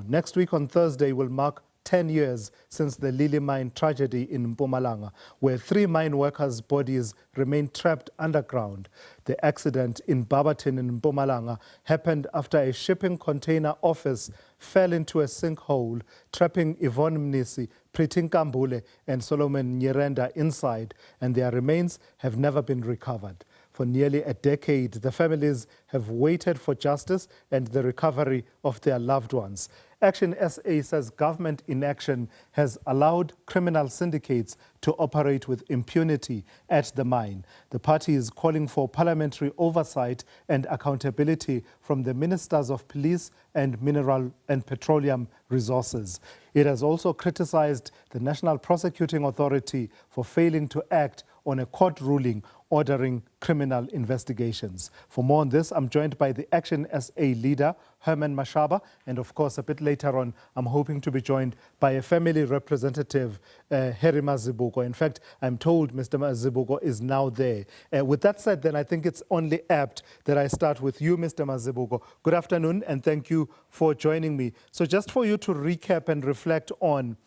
Next week on Thursday will mark 10 years since the Lily mine tragedy in Mpumalanga, where 3 mine workers' bodies remain trapped underground. The accident in Barbeton in Mpumalanga happened after a shipping container office fell into a sinkhole, trapping Yvonne Mnisi, Nkambule and Solomon Nyirenda inside, and their remains have never been recovered. For nearly a decade, the families have waited for justice and the recovery of their loved ones. ActionSA says government inaction has allowed criminal syndicates to operate with impunity at the mine. The party is calling for parliamentary oversight and accountability from the ministers of police and mineral and petroleum resources. It has also criticized the National Prosecuting Authority for failing to act on a court ruling ordering criminal investigations. For more on this, I'm joined by the ActionSA leader, Herman Mashaba, and of course, a bit later on, I'm hoping to be joined by a family representative, Harry Mazibuko. In fact, I'm told Mr. Mazibuko is now there. With that said, then I think it's only apt that I start with you, Mr. Mazibuko. Good afternoon, and thank you for joining me. So just for you to recap and reflect on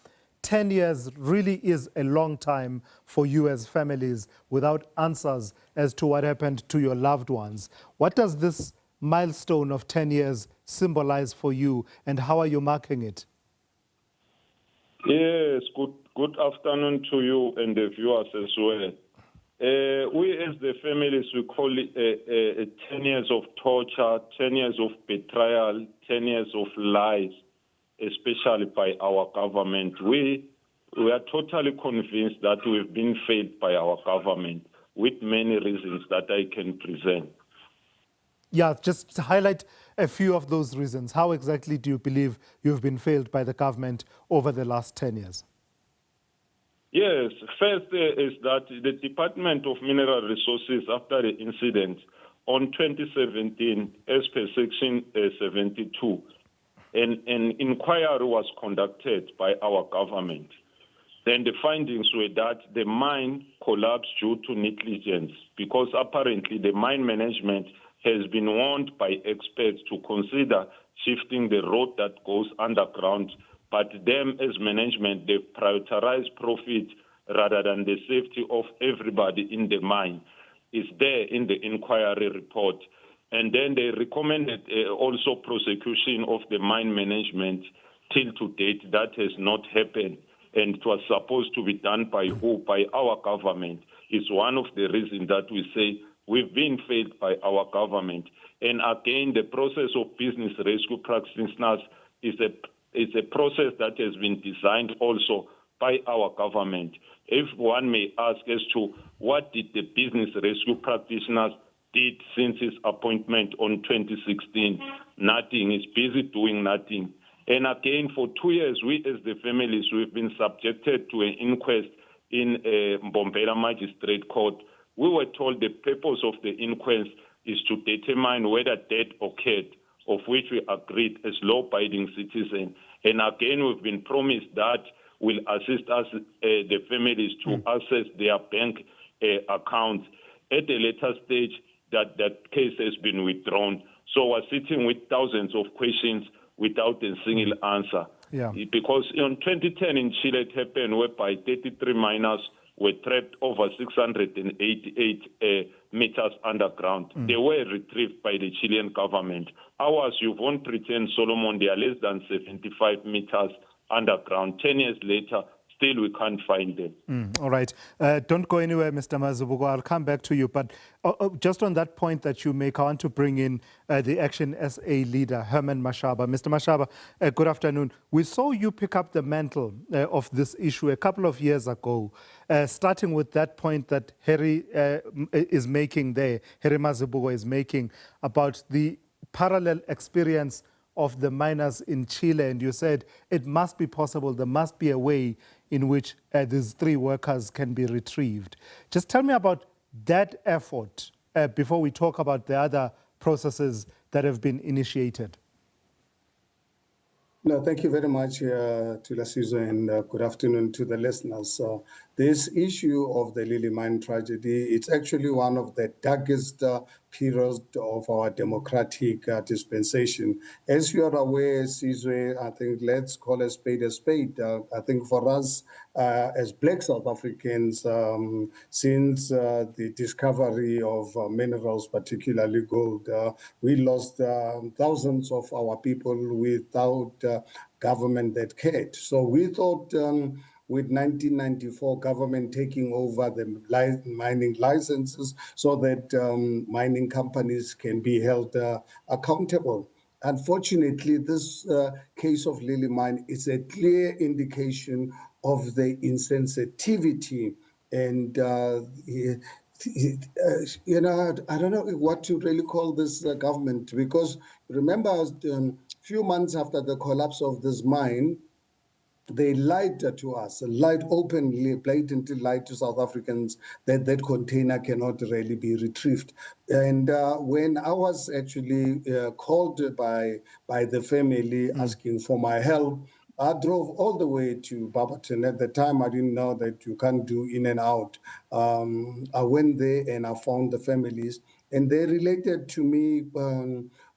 10 years really is a long time for you as families without answers as to what happened to your loved ones. What does this milestone of 10 years symbolize for you, and how are you marking it? Yes, good afternoon to you and the viewers as well. We as the families, we call it 10 years of torture, 10 years of betrayal, 10 years of lies, especially by our government. We are totally convinced that we've been failed by our government with many reasons that I can present. Yeah, just to highlight a few of those reasons. How exactly do you believe you've been failed by the government over the last 10 years? Yes, first is that the Department of Mineral Resources, after the incident on 2017, as per Section 72, an inquiry was conducted by our government. Then the findings were that the mine collapsed due to negligence because apparently the mine management has been warned by experts to consider shifting the road that goes underground, but them as management, they prioritize profit rather than the safety of everybody in the mine. It's there in the inquiry report. And then they recommended also prosecution of the mine management. Till to date, that has not happened. And it was supposed to be done by who? By our government. It's one of the reasons that we say we've been failed by our government. And again, the process of business rescue practitioners is a process that has been designed also by our government. If one may ask as to what did the business rescue practitioners did since his appointment on 2016, nothing. He's busy doing nothing. And again, for 2 years, we as the families, we've been subjected to an inquest in Mpumalanga Magistrate Court. We were told the purpose of the inquest is to determine whether death occurred, of which we agreed as law-abiding citizens. And again, we've been promised that will assist us, the families, to access their bank accounts. At a later stage, that case has been withdrawn. So we're sitting with thousands of questions without a single answer. Yeah. Because in 2010 in Chile, it happened whereby 33 miners were trapped over 688 meters underground. They were retrieved by the Chilean government. Ours, Yvonne Mnisi and Solomon, they are less than 75 meters underground. 10 years later, still we can't find them. All right. Don't go anywhere, Mr. Mazibuko. I'll come back to you. But just on that point that you make, I want to bring in the ActionSA leader, Herman Mashaba. Mr. Mashaba, good afternoon. We saw you pick up the mantle of this issue a couple of years ago, starting with that point that Harry is making there, Harry Mazibuko is making about the parallel experience of the miners in Chile, and you said it must be possible, there must be a way in which these 3 workers can be retrieved. Just tell me about that effort before we talk about the other processes that have been initiated. No, thank you very much, Thulasizwe, and good afternoon to the listeners. This issue of the Lily Mine tragedy, it's actually one of the darkest periods of our democratic dispensation. As you are aware, Sizwe, I think let's call a spade a spade. I think for us, as Black South Africans, since the discovery of minerals, particularly gold, we lost thousands of our people without government that cared. So we thought with 1994 government taking over the mining licenses so that mining companies can be held accountable. Unfortunately, this case of Lily Mine is a clear indication of the insensitivity and you know, I don't know what to really call this government, because remember, few months after the collapse of this mine, they lied to us, lied openly, blatantly lied to South Africans that that container cannot really be retrieved. And when I was actually called by the family asking for my help, I drove all the way to Barbeton. At the time, I didn't know that you can't do in and out. I went there and I found the families, and they related to me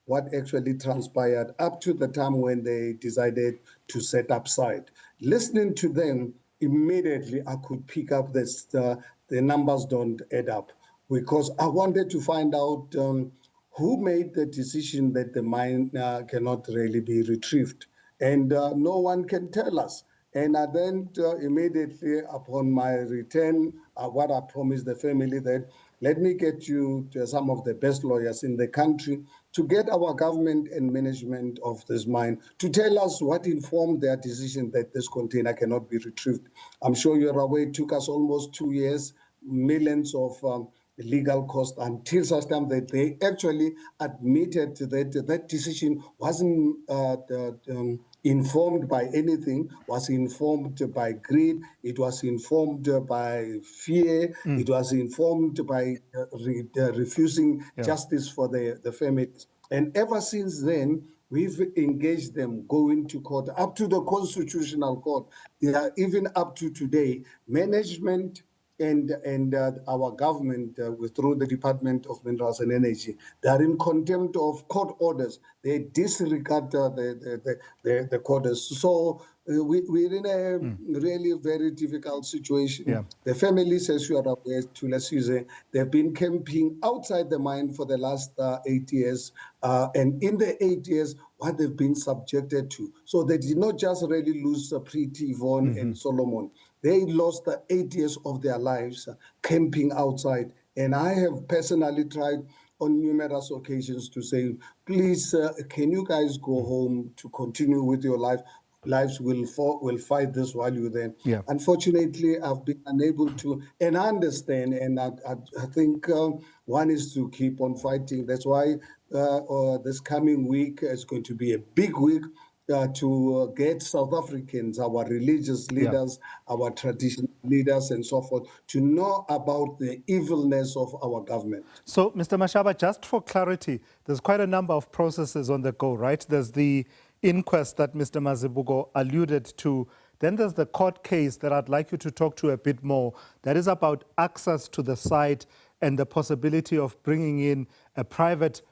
what actually transpired up to the time when they decided to set up site. Listening to them, immediately I could pick up this, the numbers don't add up, because I wanted to find out who made the decision that the mine cannot really be retrieved. And no one can tell us. And I then immediately upon my return, what I promised the family that let me get you to some of the best lawyers in the country to get our government and management of this mine to tell us what informed their decision that this container cannot be retrieved. I'm sure you're aware it took us almost 2 years, millions of legal costs, until such time that they actually admitted that that decision wasn't informed by anything, was informed by greed, it was informed by fear, it was informed by refusing justice for the families. And ever since then, we've engaged them going to court, up to the Constitutional Court, even up to today. Management and our government, through the Department of Minerals and Energy, they are in contempt of court orders. They disregard the orders. So we're in a really very difficult situation. Yeah. The families, as you are aware, they've been camping outside the mine for the last 8 years. And in the 8 years, what they've been subjected to. So they did not just really lose Pretty, Yvonne, and Solomon. They lost 8 years of their lives camping outside. And I have personally tried on numerous occasions to say, please, can you guys go home to continue with your life? Lives will fight this while you're there. Yeah. Unfortunately, I've been unable to, and I understand, and I think one is to keep on fighting. That's why this coming week is going to be a big week to get South Africans, our religious leaders, our traditional leaders, and so forth, to know about the evilness of our government. So, Mr. Mashaba, just for clarity, there's quite a number of processes on the go, right? There's the inquest that Mr. Mazibuko alluded to. Then there's the court case that I'd like you to talk to a bit more. That is about access to the site and the possibility of bringing in a private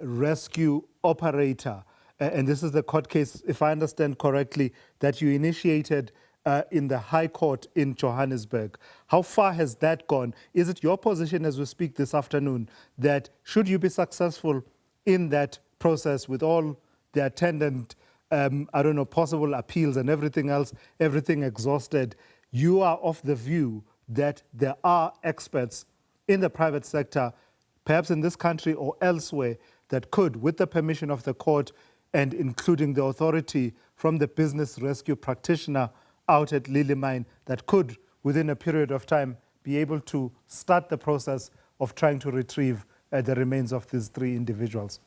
rescue operator. And this is the court case, if I understand correctly, that you initiated in the High Court in Johannesburg. How far has that gone? Is it your position as we speak this afternoon that should you be successful in that process with all the attendant, possible appeals and everything else, everything exhausted, you are of the view that there are experts in the private sector, perhaps in this country or elsewhere, that could, with the permission of the court and including the authority from the business rescue practitioner out at Lily Mine, that could, within a period of time, be able to start the process of trying to retrieve the remains of these three individuals?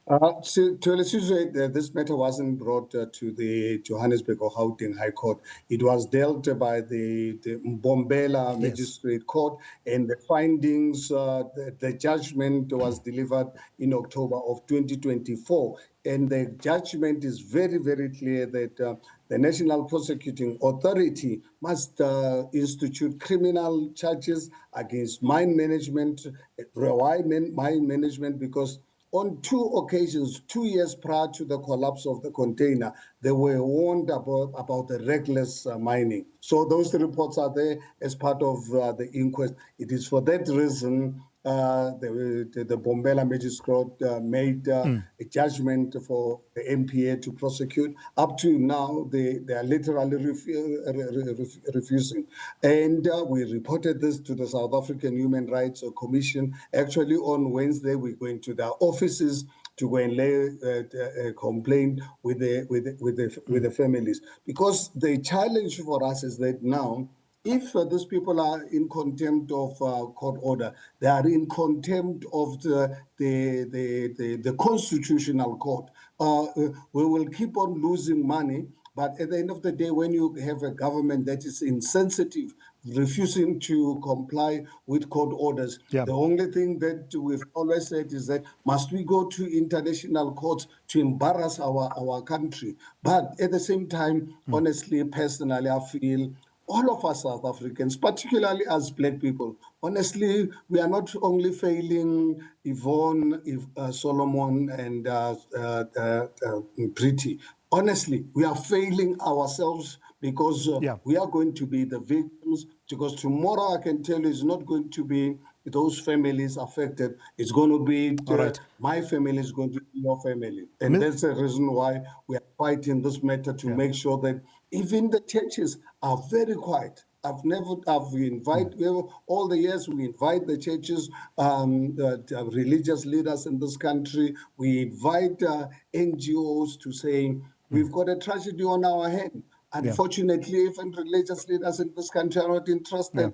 This matter wasn't brought to the Johannesburg or Gauteng High Court. It was dealt by the Mbombela Magistrate Court, and the findings, the judgment was delivered in October of 2024. and the judgment is very, very clear that the National Prosecuting Authority must institute criminal charges against mine management. Why mine management? Because on 2 occasions, 2 years prior to the collapse of the container, they were warned about the reckless mining. So those reports are there as part of the inquest. It is for that reason the Bombela magistrate made a judgment for the NPA to prosecute. Up to now, they are literally refusing. And we reported this to the South African Human Rights Commission. Actually, on Wednesday, we're going to their offices to go and lay a complaint with the families, because the challenge for us is that now, if these people are in contempt of court order, they are in contempt of the constitutional court. We will keep on losing money, but at the end of the day, when you have a government that is insensitive, refusing to comply with court orders, Yeah. the only thing that we've always said is that must we go to international courts to embarrass our country? But at the same time, honestly, personally, I feel all of us South Africans, particularly as Black people, honestly, we are not only failing Yvonne, Solomon, and Pretty. Honestly, we are failing ourselves, because we are going to be the victims. Because tomorrow, I can tell you, it's not going to be those families affected. It's going to be my family is going to be your family. And that's the reason why we are fighting this matter, to make sure that even the churches are very quiet. I've invited all the years we invite the churches, religious leaders in this country. We invite NGOs to say we've got a tragedy on our hand. Unfortunately, even religious leaders in this country are not interested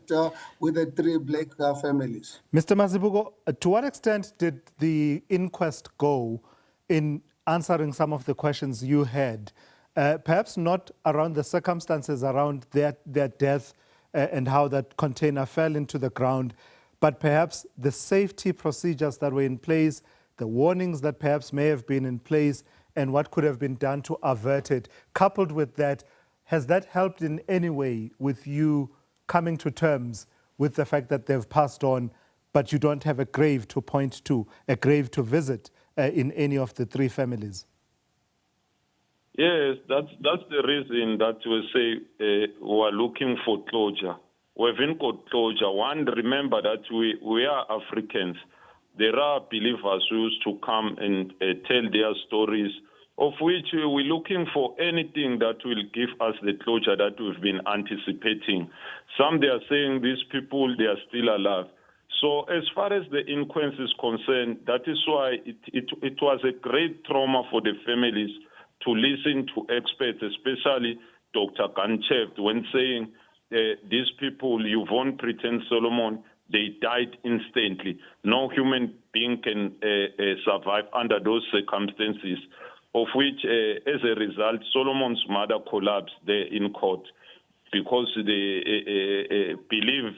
with the 3 Black families. Mr. Mazibuko, to what extent did the inquest go in answering some of the questions you had? Perhaps not around the circumstances around their death and how that container fell into the ground, but perhaps the safety procedures that were in place, the warnings that perhaps may have been in place, and what could have been done to avert it. Coupled with that, has that helped in any way with you coming to terms with the fact that they've passed on, but you don't have a grave to point to, a grave to visit in any of the 3 families? Yes, that's the reason that we say we're looking for closure. We haven't got closure. One, remember that we are Africans. There are believers who used to come and tell their stories, of which we're looking for anything that will give us the closure that we've been anticipating. Some, they are saying these people, they are still alive. So as far as the inquest is concerned, that is why it was a great trauma for the families to listen to experts, especially Dr. Ganchev, when saying these people, Yvonne, and Solomon, they died instantly. No human being can survive under those circumstances, of which, as a result, Solomon's mother collapsed there in court because they believe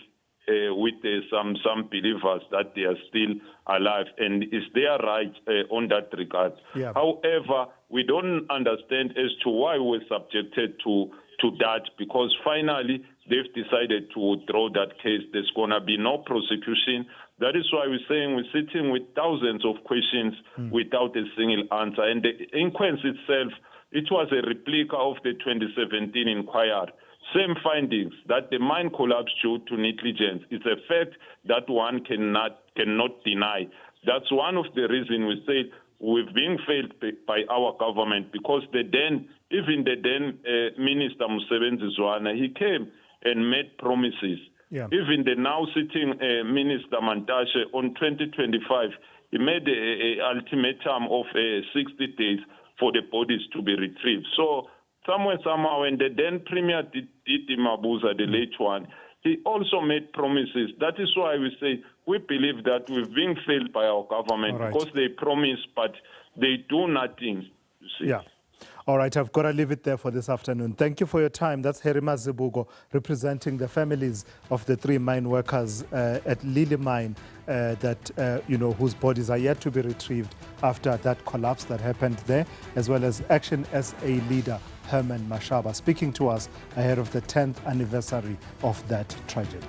with some believers that they are still alive, and it's their right on that regard. Yeah. However, we don't understand as to why we're subjected to that, because finally they've decided to withdraw that case. There's going to be no prosecution. That is why we're saying we're sitting with thousands of questions without a single answer. And the inquest itself, it was a replica of the 2017 inquiry. Same findings, that the mine collapsed due to negligence. It's a fact that one cannot deny. That's one of the reasons we say we've been failed by our government, because even the then Minister Mosebenzi Zwane, he came and made promises. Yeah. Even the now sitting Minister Mantashe on 2025, he made an ultimatum of 60 days for the bodies to be retrieved. So somehow, when the then Premier Didi Mabuza, the late one, he also made promises. That is why we say we believe that we've been failed by our government, because they promise, but they do nothing. You see. Yeah. All right, I've got to leave it there for this afternoon. Thank you for your time. That's Harry Mazibuko representing the families of the 3 mine workers at Lily Mine whose bodies are yet to be retrieved after that collapse that happened there, as well as ActionSA leader Herman Mashaba speaking to us ahead of the 10th anniversary of that tragedy.